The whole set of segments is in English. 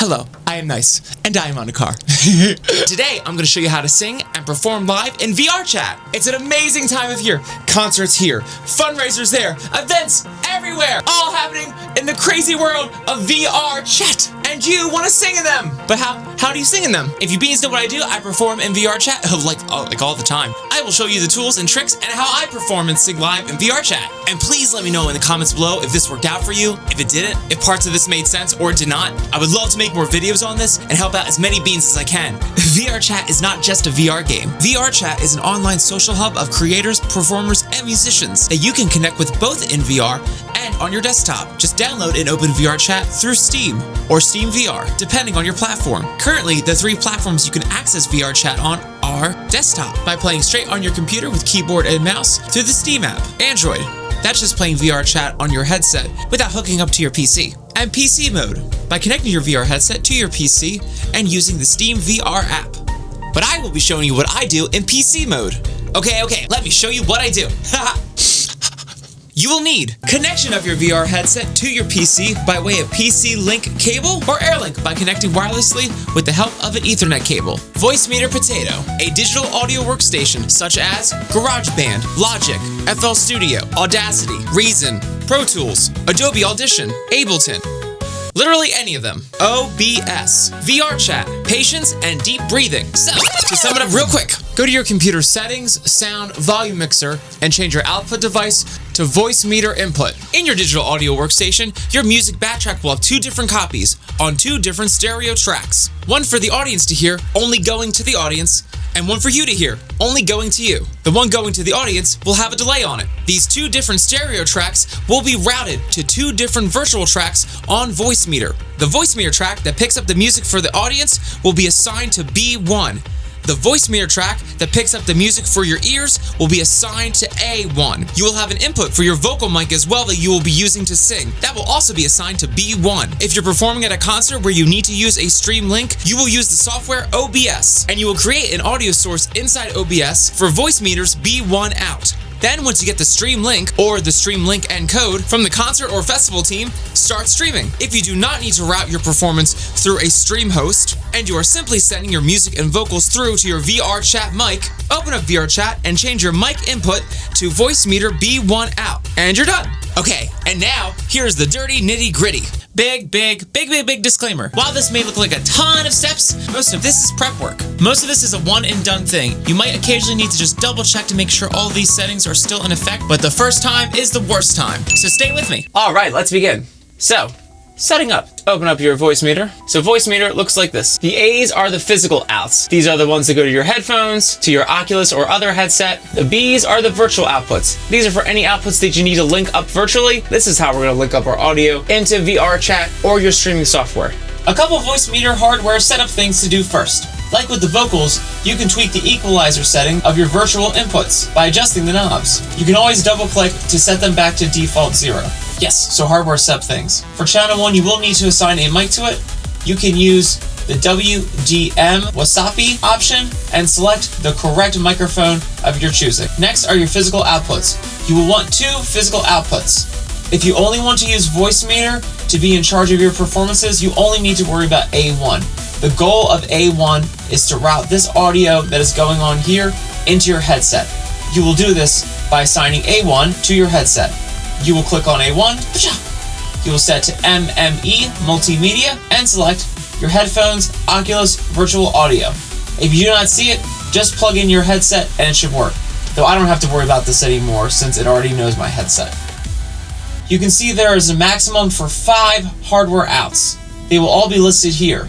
Hello, I am Nice, and I am on a car. Today, I'm going to show you how to sing and perform live in VRchat. It's an amazing time of year. Concerts here, fundraisers there, events everywhere, all happening in the crazy world of VRchat. And you want to sing in them. But how do you sing in them? If you beans know what I do, I perform in VRchat like all the time. I will show you the tools and tricks and how I perform and sing live in VRchat. And please let me know in the comments below if this worked out for you, if it didn't, if parts of this made sense or did not. I would love to make more videos on this and help out as many beans as I can. VRchat is not just a VR game. VRchat is an online social hub of creators, performers, and musicians that you can connect with both in VR and on your desktop. Just download and open VRchat through Steam or Steam VR, depending on your platform. Currently, the 3 platforms you can access VRchat on are desktop, by playing straight on your computer with keyboard and mouse through the Steam app. Android, that's just playing VRchat on your headset without hooking up to your PC. And PC mode, by connecting your VR headset to your PC and using the Steam VR app. But I will be showing you what I do in PC mode. Okay, let me show you what I do. You will need connection of your VR headset to your PC by way of PC Link cable or AirLink by connecting wirelessly with the help of an Ethernet cable. Voicemeter Potato, a digital audio workstation such as GarageBand, Logic, FL Studio, Audacity, Reason, Pro Tools, Adobe Audition, Ableton. Literally any of them. OBS, VRchat, patience, and deep breathing. So, to sum it up real quick, go to your computer settings, sound, volume mixer, and change your output device to Voicemeter input. In your digital audio workstation, your music backtrack will have 2 different copies on 2 different stereo tracks. One for the audience to hear, only going to the audience, and one for you to hear, only going to you. The one going to the audience will have a delay on it. These 2 different stereo tracks will be routed to 2 different virtual tracks on Voicemeter. The Voicemeter track that picks up the music for the audience will be assigned to B1. The Voicemeter track that picks up the music for your ears will be assigned to A1. You will have an input for your vocal mic as well that you will be using to sing. That will also be assigned to B1. If you're performing at a concert where you need to use a stream link, you will use the software OBS, and you will create an audio source inside OBS for Voicemeter's B1 out. Then once you get the stream link or the stream link encode from the concert or festival team, start streaming. If you do not need to route your performance through a stream host and you are simply sending your music and vocals through to your VRchat mic, open up VRchat and change your mic input to Voicemeter B1 out, and you're done. Okay, and now here's the dirty nitty gritty. Big disclaimer. While this may look like a ton of steps, most of this is prep work. Most of this is a one and done thing. You might occasionally need to just double check to make sure all these settings are still in effect, but the first time is the worst time. So stay with me. All right, let's begin. So, setting up. Open up your Voicemeter. So Voicemeter looks like this. The A's are the physical outs. These are the ones that go to your headphones, to your Oculus or other headset. The B's are the virtual outputs. These are for any outputs that you need to link up virtually. This is how we're going to link up our audio into VRchat or your streaming software. A couple Voicemeter hardware setup things to do first. Like with the vocals, you can tweak the equalizer setting of your virtual inputs by adjusting the knobs. You can always double click to set them back to default 0. Yes, so hardware setup things. For channel 1, you will need to assign a mic to it. You can use the WDM Wasapi option and select the correct microphone of your choosing. Next are your physical outputs. You will want 2 physical outputs. If you only want to use Voicemeter to be in charge of your performances, you only need to worry about A1. The goal of A1 is to route this audio that is going on here into your headset. You will do this by assigning A1 to your headset. You will click on A1, you will set to MME, Multimedia, and select your headphones, Oculus, Virtual Audio. If you do not see it, just plug in your headset and it should work. Though I don't have to worry about this anymore since it already knows my headset. You can see there is a maximum for 5 hardware outs. They will all be listed here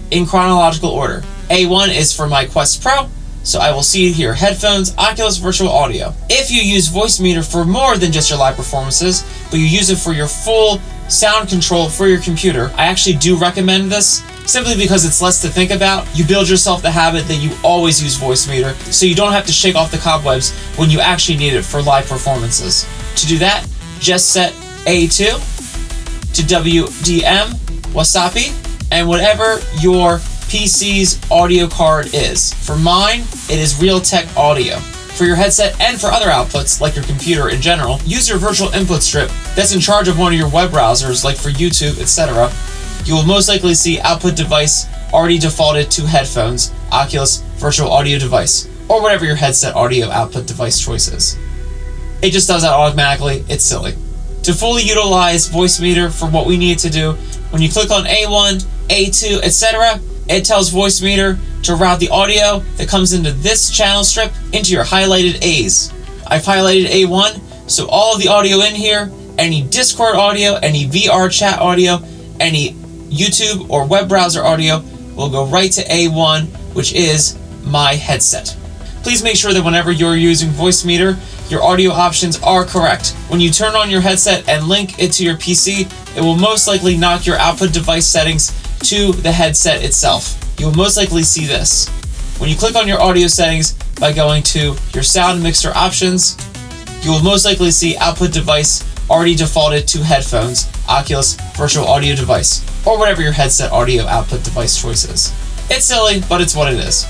in chronological order. A1 is for my Quest Pro, so I will see it here. Headphones, Oculus Virtual Audio. If you use Voicemeter for more than just your live performances, but you use it for your full sound control for your computer, I actually do recommend this, simply because it's less to think about. You build yourself the habit that you always use Voicemeter, so you don't have to shake off the cobwebs when you actually need it for live performances. To do that, just set A2 to WDM Wasapi, and whatever your PC's audio card is. For mine, it is Realtek Audio. For your headset and for other outputs, like your computer in general, use your virtual input strip that's in charge of one of your web browsers, like for YouTube, etc. you will most likely see output device already defaulted to headphones, Oculus virtual audio device, or whatever your headset audio output device choice is. It just does that automatically. It's silly. To fully utilize Voicemeter for what we need to do, when you click on A1, A2, etc., it tells Voicemeter to route the audio that comes into this channel strip into your highlighted A's. I've highlighted A1, so all of the audio in here, any Discord audio, any VRchat audio, any YouTube or web browser audio will go right to A1, which is my headset. Please make sure that whenever you're using Voicemeter, your audio options are correct. When you turn on your headset and link it to your PC, it will most likely knock your output device settings to the headset itself. You will most likely see this. When you click on your audio settings by going to your sound mixer options, you will most likely see output device already defaulted to headphones, Oculus virtual audio device, or whatever your headset audio output device choice is. It's silly, but it's what it is.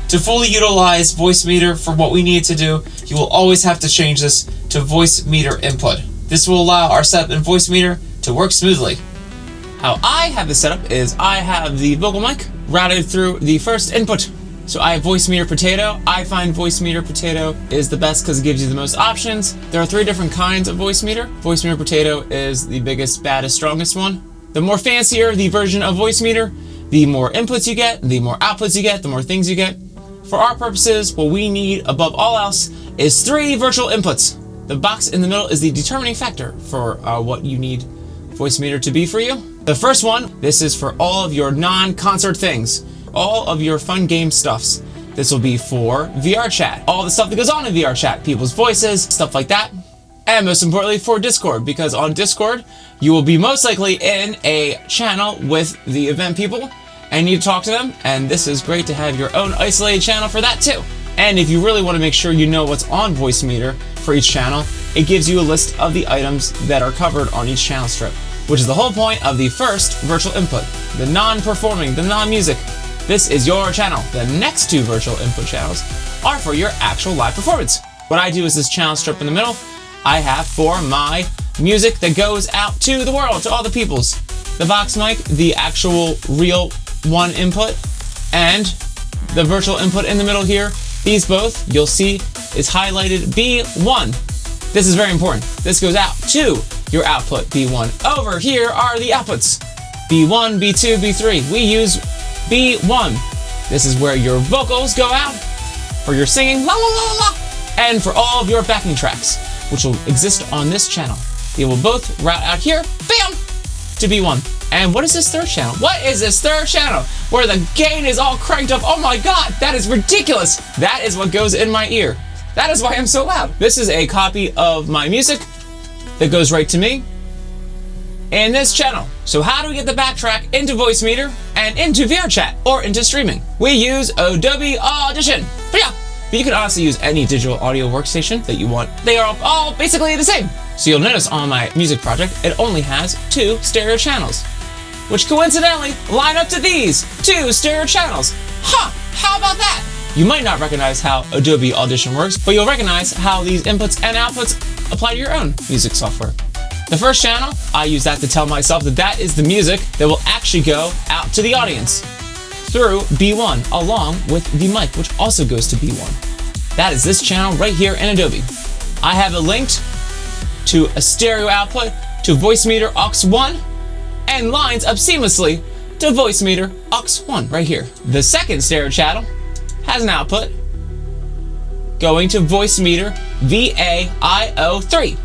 To fully utilize Voicemeter for what we need to do, you will always have to change this to Voicemeter input. This will allow our setup in Voicemeter to work smoothly. How I have this set up is I have the vocal mic routed through the first input. So I have Voicemeter Potato. I find Voicemeter Potato is the best because it gives you the most options. There are 3 different kinds of Voicemeter. Voicemeter Potato is the biggest, baddest, strongest one. The more fancier the version of Voicemeter, the more inputs you get, the more outputs you get, the more things you get. For our purposes, what we need above all else is 3 virtual inputs. The box in the middle is the determining factor for what you need Voicemeter to be for you. The first one, this is for all of your non-concert things, all of your fun game stuffs. This will be for VRchat, all the stuff that goes on in VRchat, people's voices, stuff like that. And most importantly for Discord, because on Discord, you will be most likely in a channel with the event people and you talk to them, and this is great to have your own isolated channel for that too. And if you really want to make sure you know what's on Voicemeter for each channel, it gives you a list of the items that are covered on each channel strip, which is the whole point of the first virtual input, the non-performing, the non-music. This is your channel. The next 2 virtual input channels are for your actual live performance. What I do is this channel strip in the middle, I have for my music that goes out to the world, to all the peoples. The Vox mic, the actual real one input, and the virtual input in the middle here. These both, you'll see, is highlighted B1. This is very important. This goes out to your output B1. Over here are the outputs. B1, B2, B3. We use B1. This is where your vocals go out for your singing, la la la la la, and for all of your backing tracks, which will exist on this channel. They will both route out here, bam, to B1. And what is this third channel? What is this third channel? Where the gain is all cranked up. Oh my God, that is ridiculous. That is what goes in my ear. That is why I'm so loud. This is a copy of my music that goes right to me in this channel. So how do we get the backtrack into Voicemeter and into VRchat or into streaming? We use Adobe Audition. But you can honestly use any digital audio workstation that you want. They are all basically the same. So you'll notice on my music project, it only has 2 stereo channels, which coincidentally line up to these 2 stereo channels. Huh, how about that? You might not recognize how Adobe Audition works, but you'll recognize how these inputs and outputs apply to your own music software. The first channel, I use that to tell myself that that is the music that will actually go out to the audience through B1, along with the mic, which also goes to B1. That is this channel right here in Adobe. I have it linked to a stereo output to Voicemeter aux 1 and lines up seamlessly to Voicemeter aux 1 right here. The second stereo channel has an output going to Voicemeter VAIO3,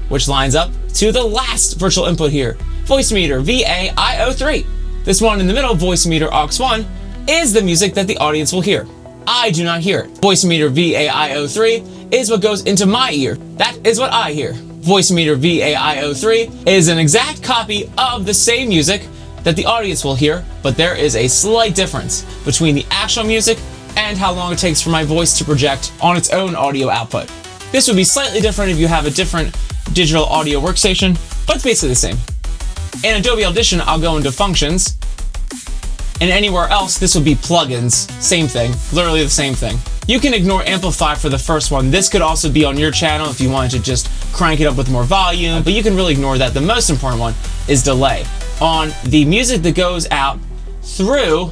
which lines up to the last virtual input here, Voicemeter VAIO3. This one in the middle, Voicemeter aux 1, is the music that the audience will hear. I do not hear it. Voicemeter VAIO3 is what goes into my ear. That is what I hear. Voicemeter VAIO3 is an exact copy of the same music that the audience will hear, but there is a slight difference between the actual music and how long it takes for my voice to project on its own audio output. This would be slightly different if you have a different digital audio workstation, but it's basically the same. In Adobe Audition, I'll go into Functions, and anywhere else, this would be Plugins. Same thing, literally the same thing. You can ignore Amplify for the first one. This could also be on your channel if you wanted to just crank it up with more volume, but you can really ignore that. The most important one is Delay. on the music that goes out through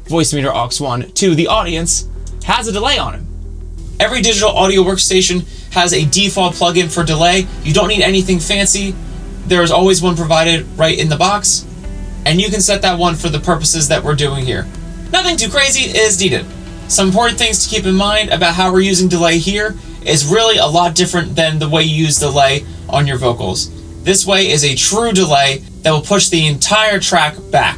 Voicemeter aux 1 to the audience has a delay on it. Every digital audio workstation has a default plugin for delay. You don't need anything fancy. There is always one provided right in the box, and you can set that one for the purposes that we're doing here. Nothing too crazy is needed. Some important things to keep in mind about how we're using delay here is really a lot different than the way you use delay on your vocals. This way is a true delay that will push the entire track back.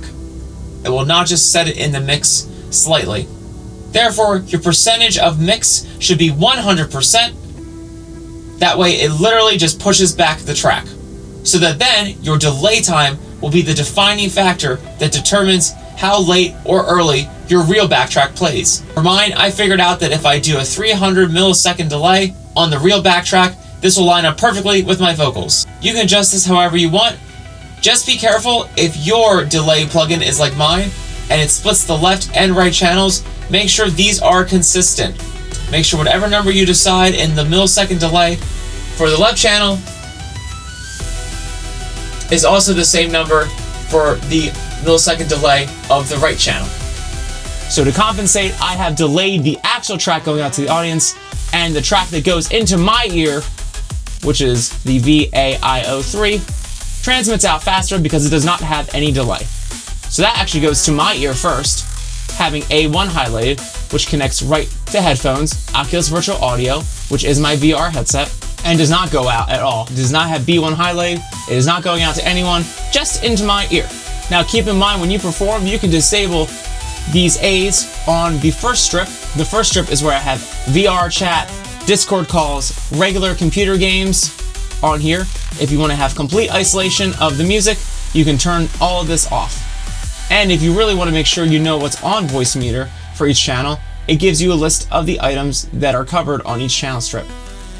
It will not just set it in the mix slightly. Therefore, your percentage of mix should be 100%. That way it literally just pushes back the track. So that then your delay time will be the defining factor that determines how late or early your real backtrack plays. For mine, I figured out that if I do a 300 millisecond delay on the real backtrack, this will line up perfectly with my vocals. You can adjust this however you want. Just be careful if your delay plugin is like mine and it splits the left and right channels. Make sure these are consistent. Make sure whatever number you decide in the millisecond delay for the left channel is also the same number for the millisecond delay of the right channel. So to compensate, I have delayed the actual track going out to the audience, and the track that goes into my ear, which is the VAIO3, transmits out faster because it does not have any delay. So that actually goes to my ear first, having A1 highlighted, which connects right to headphones, Oculus Virtual Audio, which is my VR headset, and does not go out at all. It does not have B1 highlighted. It is not going out to anyone, just into my ear. Now keep in mind, when you perform, you can disable these A's on the first strip. The first strip is where I have VRchat, Discord calls, regular computer games on here. If you want to have complete isolation of the music, you can turn all of this off. And if you really want to make sure you know what's on Voicemeter for each channel, it gives you a list of the items that are covered on each channel strip.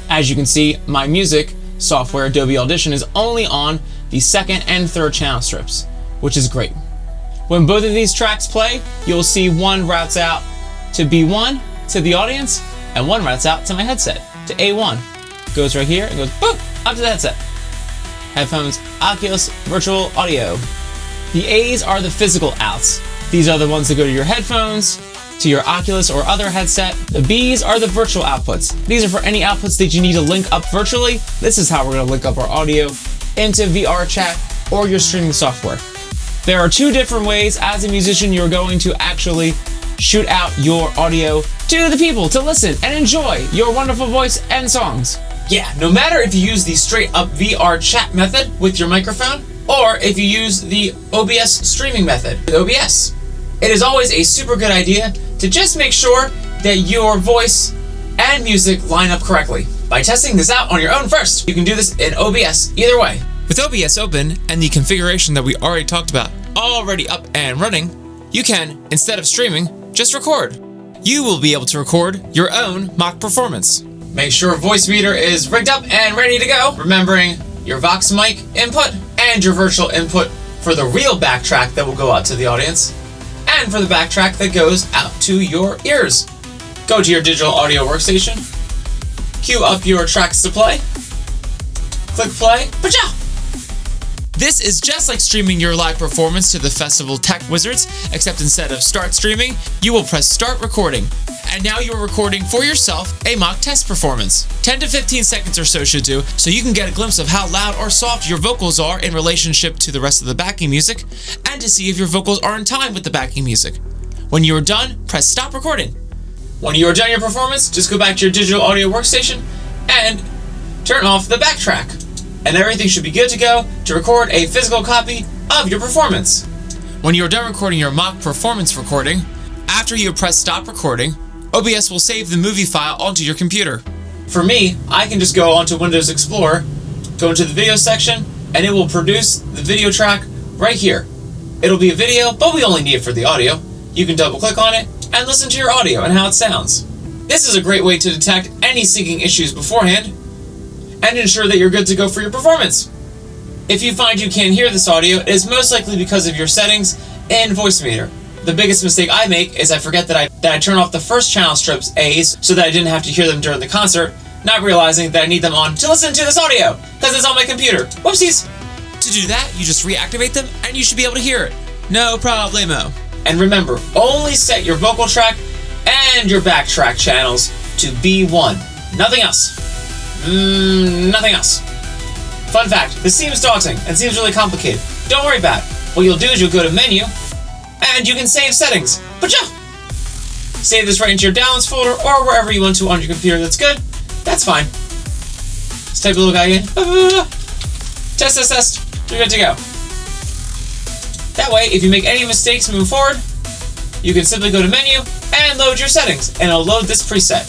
As you can see, my music software, Adobe Audition, is only on the second and third channel strips, which is great. When both of these tracks play, you'll see one routes out to B1 to the audience, and one routes out to my headset, to A1. Goes right here and goes boop, up to the headset. Headphones, Oculus Virtual Audio. The A's are the physical outs. These are the ones that go to your headphones, to your Oculus or other headset. The B's are the virtual outputs. These are for any outputs that you need to link up virtually. This is how we're going to link up our audio into VRchat or your streaming software. There are two different ways as a musician you're going to actually shoot out your audio to the people to listen and enjoy your wonderful voice and songs. Yeah, no matter if you use the straight up VRchat method with your microphone or if you use the OBS streaming method with OBS. It is always a super good idea to just make sure that your voice and music line up correctly by testing this out on your own first. You can do this in OBS either way. With OBS open and the configuration that we already talked about already up and running, you can, instead of streaming, just record. You will be able to record your own mock performance. Make sure Voicemeter is rigged up and ready to go, remembering your Vox mic input and your virtual input for the real backtrack that will go out to the audience, and for the backtrack that goes out to your ears. Go to your digital audio workstation, cue up your tracks to play, click play, pacha! This is just like streaming your live performance to the Festival Tech Wizards, except instead of start streaming, you will press start recording. And now you're recording for yourself a mock test performance. 10 to 15 seconds or so should do, so you can get a glimpse of how loud or soft your vocals are in relationship to the rest of the backing music, and to see if your vocals are in time with the backing music. When you are done, press stop recording. When you are done your performance, just go back to your digital audio workstation and turn off the backtrack. And everything should be good to go to record a physical copy of your performance. When you are done recording your mock performance recording, after you press stop recording, OBS will save the movie file onto your computer. For me, I can just go onto Windows Explorer, go into the video section, and it will produce the video track right here. It'll be a video, but we only need it for the audio. You can double click on it and listen to your audio and how it sounds. This is a great way to detect any syncing issues beforehand and ensure that you're good to go for your performance. If you find you can't hear this audio, it is most likely because of your settings in Voicemeter. The biggest mistake I make is I forget that I turn off the first channel strip's A's so that I didn't have to hear them during the concert, not realizing that I need them on to listen to this audio, because it's on my computer. Whoopsies! To To do that, you just reactivate them and you should be able to hear it. No problemo. And remember, only set your vocal track and your backtrack channels to B1. Nothing else. Nothing else. Fun fact, this seems daunting and seems really complicated. Don't worry about it. What you'll do is you'll go to Menu, and you can save settings. Pacha! Save this right into your downloads folder or wherever you want to on your computer that's good. That's fine. Let's type a little guy in. Test, test, test. You're good to go. That way, if you make any mistakes moving forward, you can simply go to Menu and load your settings, and it'll load this preset.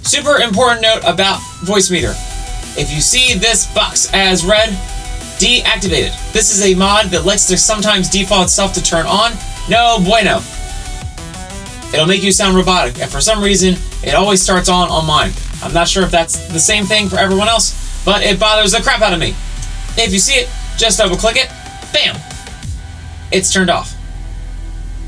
Super important note about Voicemeter. If you see this box as red, deactivate it. This is a mod that likes to sometimes default itself to turn on. No bueno. It'll make you sound robotic, and for some reason, it always starts on mine. I'm not sure if that's the same thing for everyone else, but it bothers the crap out of me. If you see it, just double click it. Bam! It's turned off.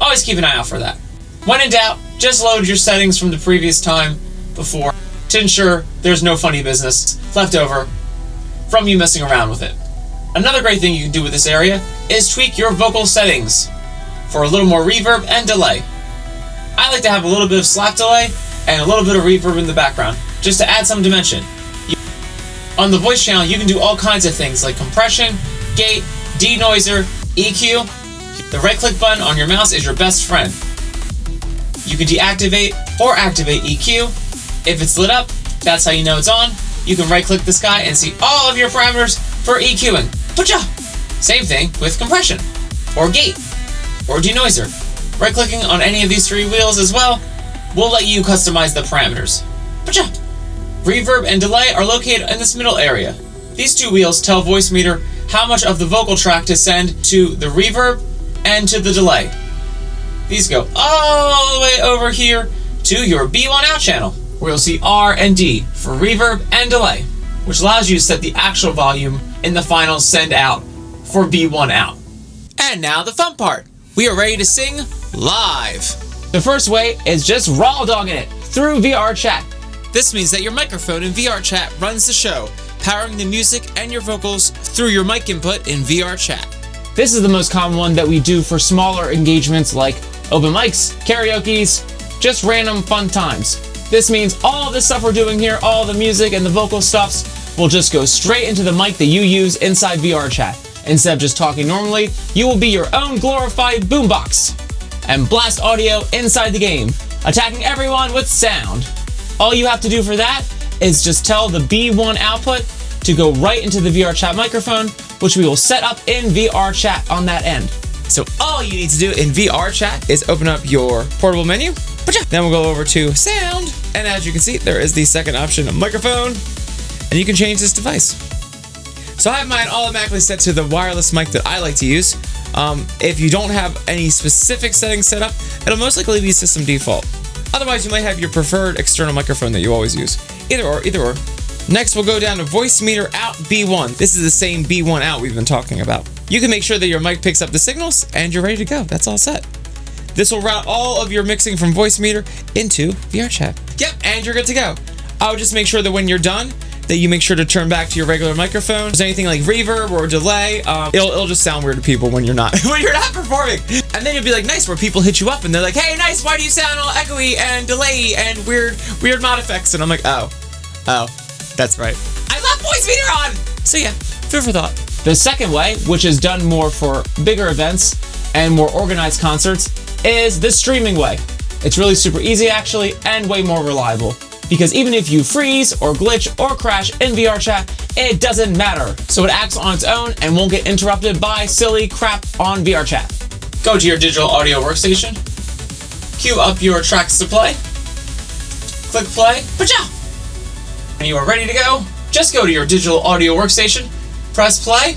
Always keep an eye out for that. When in doubt, just load your settings from the previous time before to ensure there's no funny business left over from you messing around with it. Another great thing you can do with this area is tweak your vocal settings for a little more reverb and delay. I like to have a little bit of slap delay and a little bit of reverb in the background just to add some dimension. On the voice channel, you can do all kinds of things like compression, gate, denoiser, EQ. The right-click button on your mouse is your best friend. You can deactivate or activate EQ. If it's lit up, that's how you know it's on. You can right-click this guy and see all of your parameters for EQing. Pacha! Same thing with compression, or gate, or denoiser. Right-clicking on any of these three wheels as well will let you customize the parameters. Pacha! Reverb and delay are located in this middle area. These two wheels tell Voicemeter how much of the vocal track to send to the reverb and to the delay. These go all the way over here to your B1 out channel, where you'll see R and D for reverb and delay, which allows you to set the actual volume in the final send out for B1 out. And now the fun part. We are ready to sing live. The first way is just raw dogging it through VRchat. This means that your microphone in VRchat runs the show, powering the music and your vocals through your mic input in VRchat. This is the most common one that we do for smaller engagements like open mics, karaoke's, just random fun times. This means all this stuff we're doing here, all the music and the vocal stuffs, will just go straight into the mic that you use inside VRchat. Instead of just talking normally, you will be your own glorified boombox and blast audio inside the game, attacking everyone with sound. All you have to do for that is just tell the B1 output to go right into the VRchat microphone, which we will set up in VRchat on that end. So all you need to do in VRchat is open up your portable menu. Then we'll go over to sound. And as you can see, there is the second option, microphone. And you can change this device. So I have mine automatically set to the wireless mic that I like to use. If you don't have any specific settings set up, it'll most likely be system default. Otherwise, you might have your preferred external microphone that you always use. Either or, either or. Next, we'll go down to Voicemeter out B1. This is the same B1 out we've been talking about. You can make sure that your mic picks up the signals and you're ready to go. That's all set. This will route all of your mixing from Voicemeter into VRchat. Yep, and you're good to go. I would just make sure that when you're done, that you make sure to turn back to your regular microphone. If there's anything like reverb or delay, it'll just sound weird to people when you're not performing. And then you'll be like, nice, where people hit you up and they're like, hey, nice, why do you sound all echoey and delay and weird mod effects? And I'm like, oh, that's right. I left Voicemeter on! So yeah, food for thought. The second way, which is done more for bigger events and more organized concerts, is the streaming way. It's really super easy actually, and way more reliable. Because even if you freeze or glitch or crash in VRchat, it doesn't matter. So it acts on its own and won't get interrupted by silly crap on VRchat. Go to your digital audio workstation, cue up your tracks to play, click play, pacha! When you are ready to go, just go to your digital audio workstation, press play,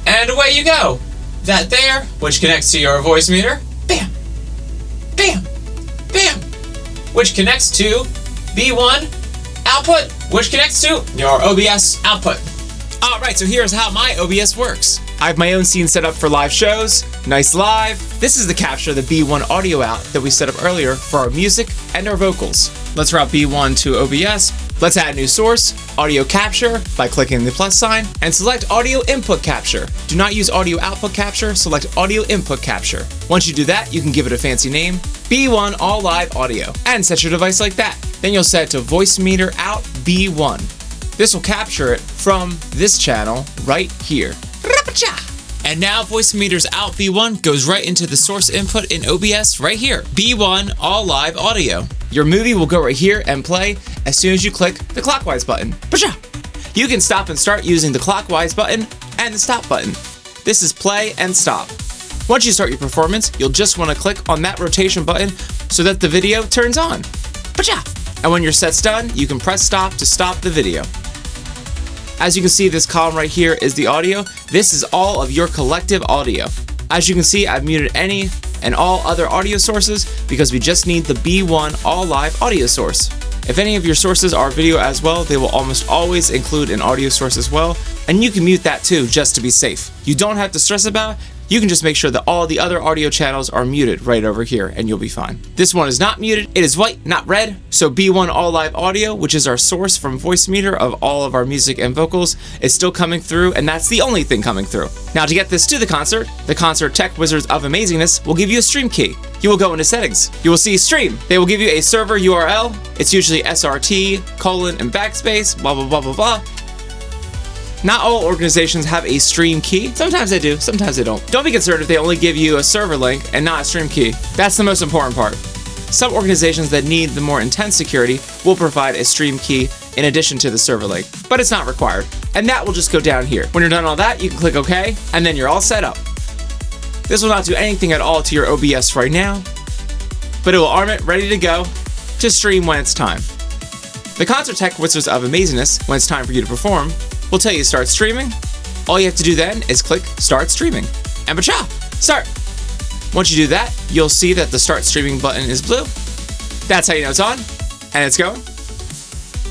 and away you go. That there, which connects to your Voicemeter, bam, bam, bam, which connects to B1 output, which connects to your OBS output. Alright, so here's how my OBS works. I have my own scene set up for live shows, nice live. This is the capture of the B1 audio out that we set up earlier for our music and our vocals. Let's route B1 to OBS, Let's add a new source, audio capture, by clicking the plus sign, and select audio input capture. Do not use audio output capture, select audio input capture. Once you do that, you can give it a fancy name, B1 All Live Audio, and set your device like that. Then you'll set it to Voicemeter out B1. This will capture it from this channel right here. And now Voicemeter's out B1 goes right into the source input in OBS right here, B1 All Live Audio. Your movie will go right here and play as soon as you click the clockwise button. You can stop and start using the clockwise button and the stop button. This is play and stop. Once you start your performance, you'll just want to click on that rotation button so that the video turns on. And when your set's done, you can press stop to stop the video. As you can see, this column right here is the audio. This is all of your collective audio. As you can see, I've muted any and all other audio sources because we just need the B1 All Live audio source. If any of your sources are video as well, they will almost always include an audio source as well, and you can mute that too just to be safe. You don't have to stress about it. You can just make sure that all the other audio channels are muted right over here and you'll be fine. This one is not muted, it is white, not red. So B1 All Live Audio, which is our source from Voicemeter of all of our music and vocals, is still coming through, and that's the only thing coming through. Now to get this to the concert tech wizards of amazingness will give you a stream key. You will go into settings. You will see stream. They will give you a server URL. It's usually SRT, : and backspace, blah, blah, blah, blah, blah. Not all organizations have a stream key. Sometimes they do, sometimes they don't. Don't be concerned if they only give you a server link and not a stream key. That's the most important part. Some organizations that need the more intense security will provide a stream key in addition to the server link, but it's not required. And that will just go down here. When you're done all that, you can click OK, and then you're all set up. This will not do anything at all to your OBS right now, but it will arm it ready to go to stream when it's time. The concert tech wizards of amazingness, when it's time for you to perform, will tell you to start streaming. All you have to do then is click Start Streaming. And bacha! Start! Once you do that, you'll see that the Start Streaming button is blue. That's how you know it's on, and it's going.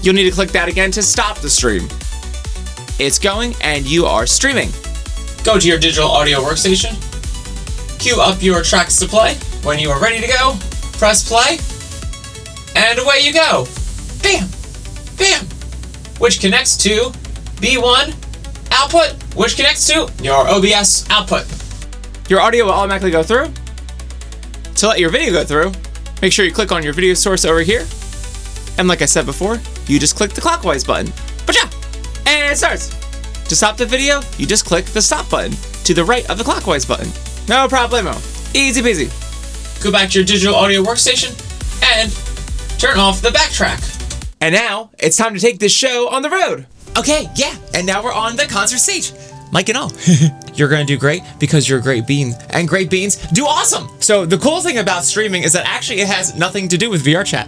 You'll need to click that again to stop the stream. It's going, and you are streaming. Go to your digital audio workstation. Cue up your tracks to play. When you are ready to go, press play, and away you go. Bam! Bam! Which connects to B1 output, which connects to your OBS output. Your audio will automatically go through. To let your video go through, make sure you click on your video source over here. And like I said before, you just click the clockwise button. And it starts. To stop the video, you just click the stop button to the right of the clockwise button. No problemo. Easy peasy. Go back to your digital audio workstation and turn off the backtrack. And now it's time to take this show on the road. Okay, yeah, and now we're on the concert stage. Mic and all. You're gonna do great because you're a great bean, and great beans do awesome. So the cool thing about streaming is that actually it has nothing to do with VRchat,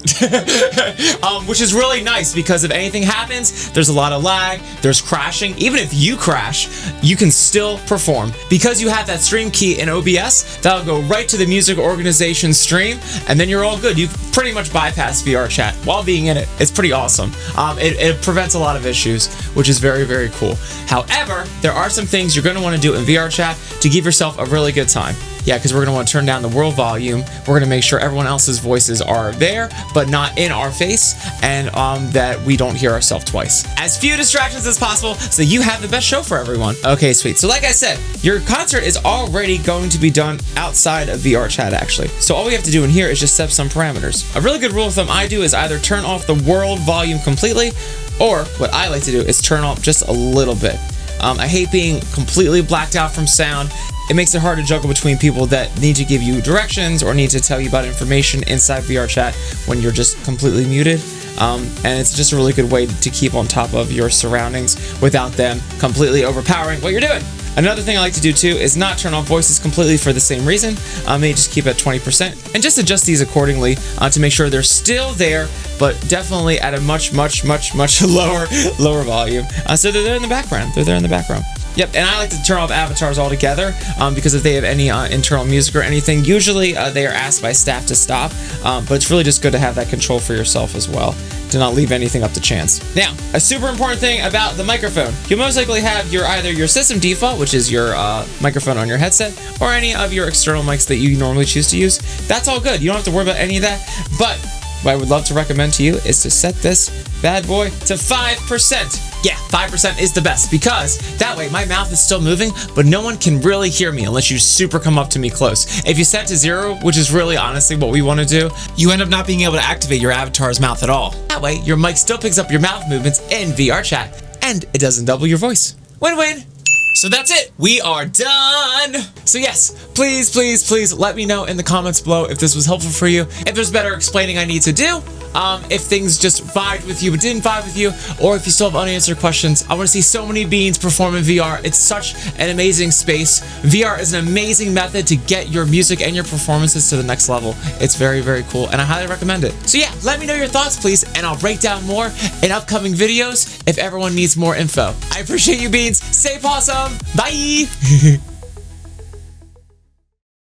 which is really nice because if anything happens, there's a lot of lag, there's crashing. Even if you crash, you can still perform because you have that stream key in OBS. That'll go right to the music organization stream, and then you're all good. You pretty much bypass VRchat while being in it. It's pretty awesome. It prevents a lot of issues, which is very, very cool. However, there are some things you're going to want to do in VRchat to give yourself a really good time. Yeah, because we're going to want to turn down the world volume. We're going to make sure everyone else's voices are there, but not in our face, and that we don't hear ourselves twice. As few distractions as possible so you have the best show for everyone. Okay, sweet. So like I said, your concert is already going to be done outside of VRchat, actually. So all we have to do in here is just set some parameters. A really good rule of thumb I do is either turn off the world volume completely, or what I like to do is turn off just a little bit. I hate being completely blacked out from sound. It makes it hard to juggle between people that need to give you directions or need to tell you about information inside VRchat when you're just completely muted. And it's just a really good way to keep on top of your surroundings without them completely overpowering what you're doing. Another thing I like to do too is not turn off voices completely for the same reason. Maybe just keep it at 20% and just adjust these accordingly to make sure they're still there, but definitely at a much lower volume. So they're there in the background. They're there in the background. Yep, and I like to turn off avatars altogether because if they have any internal music or anything, usually they are asked by staff to stop, but it's really just good to have that control for yourself as well, to not leave anything up to chance. Now, a super important thing about the microphone. You'll most likely have either your system default, which is your microphone on your headset, or any of your external mics that you normally choose to use. That's all good. You don't have to worry about any of that, but what I would love to recommend to you is to set this bad boy to 5%. Yeah, 5% is the best because that way my mouth is still moving, but no one can really hear me unless you super come up to me close. If you set it to 0, which is really honestly what we want to do, you end up not being able to activate your avatar's mouth at all. That way, your mic still picks up your mouth movements in VRchat, and it doesn't double your voice. Win-win! So that's it. We are done. So yes, please let me know in the comments below if this was helpful for you, if there's better explaining I need to do, if things just vibed with you but didn't vibe with you, or if you still have unanswered questions. I want to see so many beans perform in VR. It's such an amazing space. VR is an amazing method to get your music and your performances to the next level. It's very, very cool, and I highly recommend it. So yeah, let me know your thoughts, please, and I'll break down more in upcoming videos if everyone needs more info. I appreciate you, beans. Stay awesome. Bye.